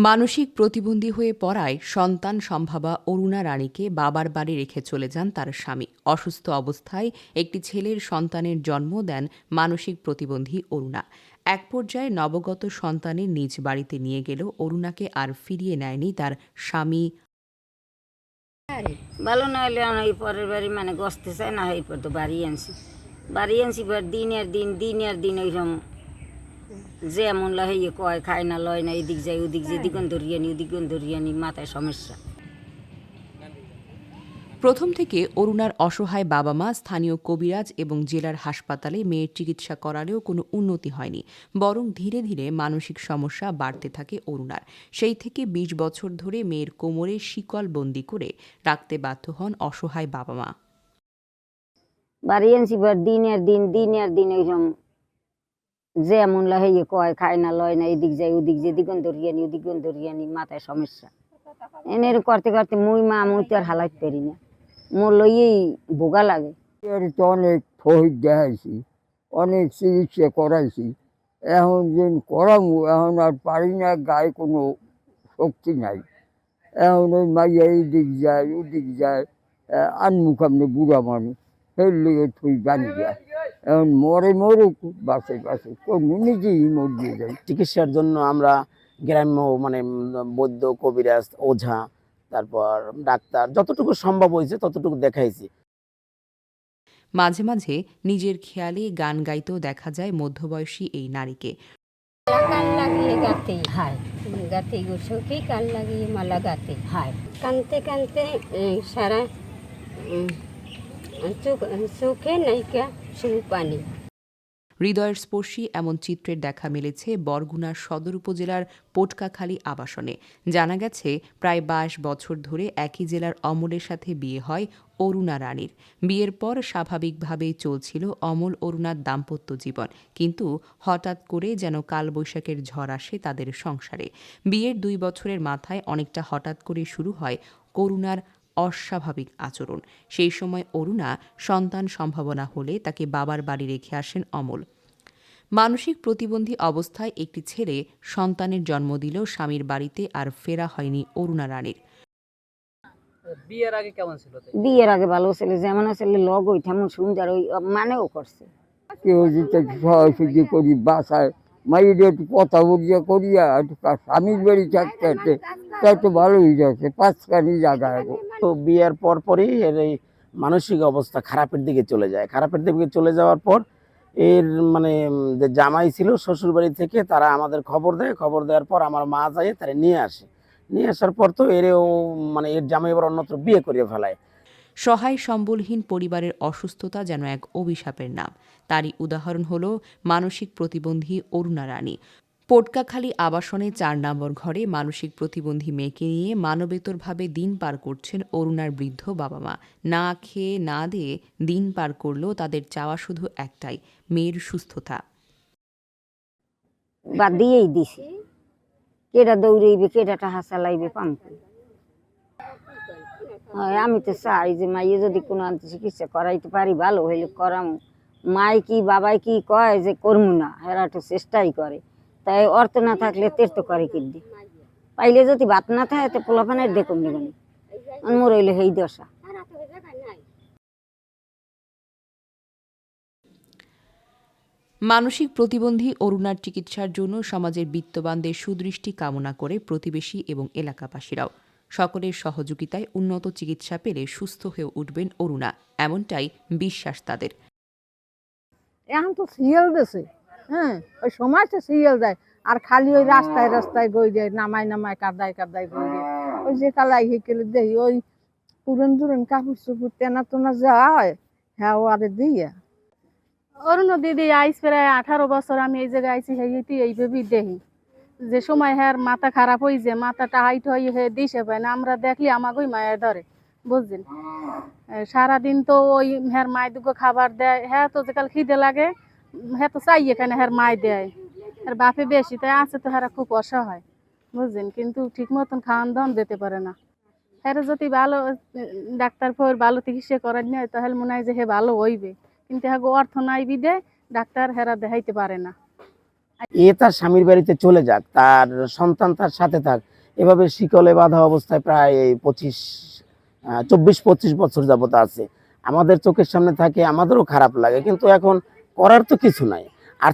মানসিক প্রতিবন্ধী হয়ে পড়ায় সন্তান সম্ভাবা অরুণা রানীকে বাবার বাড়ি রেখে চলে যান তার স্বামী। অসুস্থ অবস্থায় একটি ছেলের সন্তানের জন্ম দেন মানসিক প্রতিবন্ধী অরুণা। এক পর্যায়ে নবগত সন্তানের নিজ বাড়িতে নিয়ে গেলেও অরুণাকে আর ফিরিয়ে নেয়নি তার স্বামী। ভালো না হলে এই পরের বাড়ি মানে গসতে চায় না, এরপর তো বাড়ি আনছি দিন ওইরকম যে এমন লাগাইয়ে কয় খায় না লয় না, এদিক যায় ওদিক যে দিকন ধরিয়ে নি মাথায় সমস্যা। প্রথম থেকে অরুণার অসহায় বাবা মা স্থানীয় কবিরাজ এবং জেলার হাসপাতালে মেয়ের চিকিৎসা করালেও কোনো উন্নতি হয়নি, বরং ধীরে ধীরে মানসিক সমস্যা বাড়তে থাকে অরুণার। সেই থেকে ২০ বছর ধরে মেয়ের কোমরে শিকল বন্দি করে রাখতে বাধ্য হন অসহায় বাবা মা। বাড়ি আনছি দিন ওইরকম যে এমন লাগাইয়ে কয় খায় না লয় না, এদিক যায় ওদিক যে দিকন ধরিয়ে নি মাথায় সমস্যা। এনে করতে করতে মুই তো আর হালাইত পারি না, মোর লইয়েই ভোগা লাগে। তো অনেক শহীদ দেখাইছি, অনেক চিকিৎসা করাইছি, এখন যে করামু এখন আর পারি না, গায়ে কোনো শক্তি নাই। এখন ওই মাইয়া এইদিক যায় ওদিক যায়, আনমুখ আপনি বুড়া মানুষ সেই লেগে থুই বানি যায়। এখন মরুক বাসে নিজেই মর দিয়ে যাই। চিকিৎসার জন্য আমরা গ্রাম্য বৈদ্য, কবিরাজ, ওঝা, তারপর ডাক্তার যতটুকু সম্ভব হয়েছে ততটুকু দেখাইছি। মাঝে মাঝে নিজের খেয়ালে গান গাইতেও দেখা যায় মধ্যবয়সী এই নারীকে। কান লাগিয়ে গাতে হায়, গাতে গোসখী কান লাগিয়ে মালা গাতে হায়, কানতে কানতে সারা চোখে নাইকা শুধু পানি। হৃদয়ের স্পর্শী এমন চিত্রের দেখা মিলেছে বরগুনার সদর উপজেলার পোটকাখালী আবাসনে। জানা গেছে প্রায় ২২ বছর ধরে একই জেলার অমলের সাথে বিয়ে হয় অরুণা রানীর। বিয়ের পর স্বাভাবিকভাবেই চলছিল অমল অরুণার দাম্পত্য জীবন, কিন্তু হঠাৎ করে যেন কালবৈশাখের ঝড় আসে তাদের সংসারে। বিয়ের ২ বছরের মাথায় অনেকটা হঠাৎ করে শুরু হয় করুণার অস্বাভাবিক আচরণ। সেই সময় অরুণা সন্তান সম্ভাবনা হলে তাকে বাবার বাড়ি রেখে আসেন অমল। মানসিক প্রতিবন্ধী অবস্থায় একটি ছেলে সন্তানের জন্ম দিলেও স্বামীর বাড়িতে আর ফেরা হয়নি অরুণা রানীর। বিয়ের আগে কেমন ছিল? বিয়ের আগে ভালো ছিল, যেমন ছেলে লগ ওই তেমন সুন্দর, ওই মানেও করছে। কেউ যদি সহযোগী করি বাসায় মাইরে একটু কথা বলিয়া করিয়া একটু স্বামীর বাড়ি থাকতে তাই তো ভালোই যাচ্ছে, ৫খানি জায়গা। তো বিয়ের পরই এর এই মানসিক অবস্থা খারাপের দিকে চলে যাওয়ার পর এর যে জামাই ছিল শ্বশুর বাড়ি থেকে তারা আমাদের খবর দেওয়ার পর আমার মা যায় তারা নিয়ে আসার পর তো এর জামাই এবার অন্যত্র বিয়ে করিয়ে ফেলায়। সহায় সম্বলহীন পরিবারের অসুস্থতা যেন এক অভিশাপের নাম। তারই উদাহরণ হল মানসিক প্রতিবন্ধী অরুণা রানী। পোটকাখালী আবাসনে ৪ নম্বর ঘরে মানসিক প্রতিবন্ধী মেয়েকে নিয়ে মানবেতরভাবে দিন পার করছেন অরুণার বৃদ্ধ বাবা মা। না খেয়ে না দিয়ে দিন পার করলেও তাদের চাওয়া শুধু একটাই, মেয়ের সুস্থতা। বাদ দিয়েই দিছি, কেটা দৌড়াইবে কেটাটা হাসা লাইবে পাম্পে। আমি তো চাই যে মাইয়ে যদি কোনো চিকিৎসা করাইতে পারি ভালো হইলে করাম। মাই কি বাবাই কি কয় যে করমু না, এরা একটু চেষ্টাই করে। তাই অর্থ না থাকলে তের তো করে কিনতে পাইলে, যদি ভাত না থাকে তো পোলাপানের দেখুন নিবনি মোর হইলে সেই দশা। মানসিক প্রতিবন্ধী অরুণার চিকিৎসার জন্য সমাজের বিত্তবানদের সুদৃষ্টি কামনা করে প্রতিবেশী এবং এলাকাবাসীরাও। সকলের সহযোগিতায় উন্নত চিকিৎসা পেলে সুস্থ হয়ে উঠবেন অরুণা, এমনটাই বিশ্বাস তাদের। এখন তো সিরিয়াল দিছে, ওই সময় তো সিরিয়াল দেয়, আর খালি ওই রাস্তায় রাস্তায় গই যায়, নামায় কাদায় গই যায়। ওই যে কালাই হেকেলে দেই ওই পুরন কাপড় চুপুর তেনা টোনা যা হয় হ্যাঁ আরে দিয়া। অরুণ দিদি আইস প্রায় 18 বছর আমি এই জায়গায় আইসি, হেঁটি এইভাবেই দেখি যে সময় হ্যার মাথা খারাপ হয়ে যায়, মাথাটা হাইট হয়ে হে দিশে পায় না, আমরা দেখলি আমাকেই মায়া ধরে, বুঝছেন। সারাদিন তো ওই হ্যার মায় দুগো খাবার দেয়, হ্যাঁ তো যেকাল খিদে লাগে হ্যাঁ তো চাই এখানে হ্যার মায় দেয়, আর বাপে বেশি তাই আছে তো হ্যাঁ খুব অসহায়, বুঝছেন। কিন্তু ঠিক মতন খাওয়ান দাওয়ান দিতে পারে না। হ্যাঁ যদি ভালো ডাক্তার ফের ভালো চিকিৎসা করার নেয় তাহলে মনে হয় যে হে ভালো হইবে, কিন্তু হ্যাঁ অর্থ নাই বিদে ডাক্তার হেরা দেখাইতে পারে না। তার স্বামীর বাড়িতে চলে যাক, তার সন্তান তার সাথে থাক, এভাবে শিকলে বাঁধা অবস্থায় প্রায় 24-25 বছর যাবত আছে। আমাদের চোখের সামনে থাকে, আমাদেরও খারাপ লাগে, কিন্তু এখন করার তো কিছু নাই। আর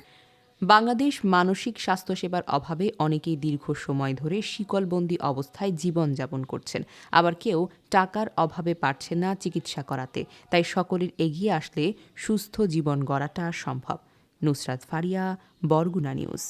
বাংলাদেশ মানসিক স্বাস্থ্যসেবার অভাবে অনেকেই দীর্ঘ সময় ধরে শিকলবন্দি অবস্থায় জীবনযাপন করছেন, আবার কেউ টাকার অভাবে পারছেন না চিকিৎসা করাতে। তাই সকলের এগিয়ে আসলে সুস্থ জীবন গড়াটা সম্ভব। নুসরাত ফারিয়া, বরগুনা নিউজ।